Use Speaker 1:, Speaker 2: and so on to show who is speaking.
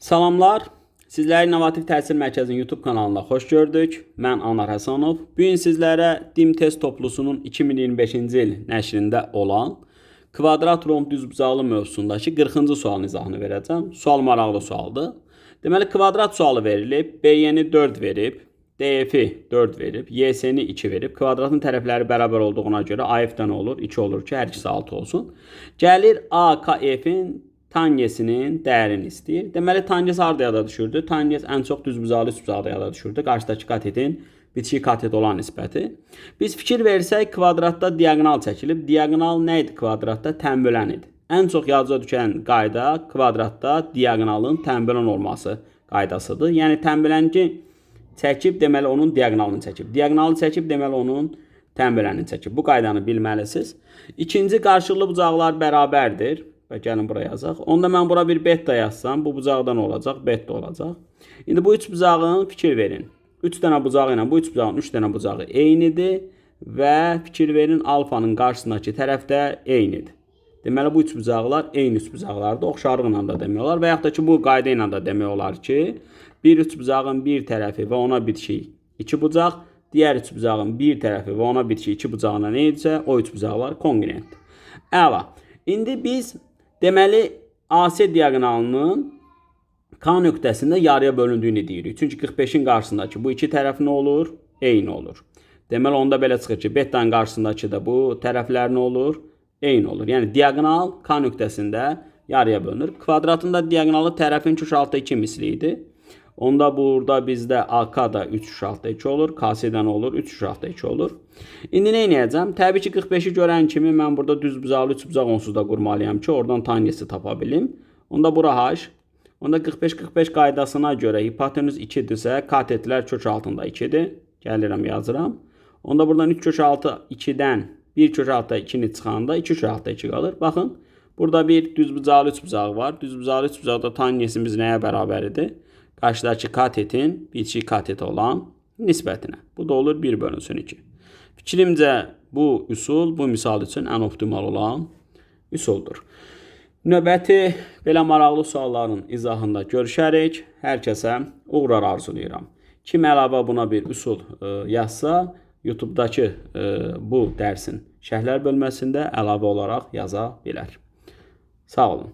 Speaker 1: Salamlar. Sizləri İnnovativ Təhsil Mərkəzinin YouTube kanalında xoş gördük. Mən Anar Həsənov. Bu gün sizlərə DİM test toplusunun 2025-ci il nəşrində olan kvadrat romb düzbucaqlı mövzusundakı 40-cı sualın izahını verəcəm. Sual maraqlı sualdır. Deməli, kvadrat sualı verilib, BY-ni 4 verib, DF-i 4 verib, YS-ni 2 verib. Kvadratın tərəfləri bərabər olduğuna görə AF-də nə olur? 2 olur ki, hər ikisi 6 olsun. Gəlir AKF-in tangesinin dəyərini istəyir. Deməli, tanges harada yada düşürdü? Tanges ən çox düzbucaqlı üstbucaqda yada düşürdü. Qarşıdakı katetin bitişik katet olan nisbəti. Biz fikir versək, kvadratda diagonal çəkilib. Diagonal nə idi kvadratda? Tənbölən idi. Ən çox yadca düşən qayda kvadratda diagonalın tənbölən olması qaydasıdır. Yəni, tənbölənki çəkib, deməli, onun diagonalını çəkib. Diagonalı çəkib, deməli, onun tənbölənini çəkib. Bu qaydanı bilməlisiniz. İkinci, qarşılıqlı bucaqlar bərabərdir. Və gəlin buraya yazaq. Onda mən bura bir beta yazsam, bu bucaqdan olacaq, beta olacaq. İndi bu üç bucağın fikir verin. 3 dənə bucağı ilə bu üç bucağın 3 dənə bucağı eynidir və fikir verin alfanın qarşısındakı tərəfdə eynidir. Deməli, bu üç bucaqlar eyni üç bucaqlardır. Oxşarlıqla da demək olar və yaxud da ki, bu qayda ilə da demək olar ki, bir üç bucağın bir tərəfi və ona bitişik 2 bucaq, digər üç bucağın bir tərəfi və ona bitişik 2 bucağına nə edirsə, o üç bucaqlar kongruentdir. Əla. İndi biz deməli, AC diagonalının K nöqtəsində yarıya bölündüyünü deyirik. Çünki 45-in qarşısındakı bu iki tərəf nə olur? Eyni olur. Deməli, onda belə çıxır ki, betanın qarşısındakı da bu tərəflər nə olur? Eyni olur. Yəni, diagonal K nöqtəsində yarıya bölünür. Kvadratın da diagonalı tərəfin 3/2 misli idi. Onda burada bizdə AK da 3/2 olur. KC-dən olur 3/2 olur. İndi nə edəcəm? Təbii ki, 45-i görən kimi mən burada düzbucaqlı üçbucaq onsuz da qurmalıyam ki, oradan tangesi tapa bilim. Onda bura H. Onda 45-45 qaydasına görə hipotenüs 2-dirsə, katetlər kök altında 2-dir. Gəlirəm, yazıram. Onda buradan 3 kök altı 2-dən 1 kök altı 2-ni çıxanda 2 kök altı 2 qalır. Baxın, burada bir düzbucaqlı üçbucaq var. Düzbucaqlı üçbucaqda tangesimiz nəyə bərabər idi? Qarşıdakı katetin bitişik katet olan nisbətinə. Bu da olur 1/2. Fikrimcə bu üsul, bu misal üçün ən optimal olan üsuldur. Növbəti belə maraqlı sualların izahında görüşərik. Hər kəsə uğurlar arzulayıram. Kim əlavə buna bir üsul yazsa, YouTube-dakı bu dərsin şərhlər bölməsində əlavə olaraq yaza bilər. Sağ olun.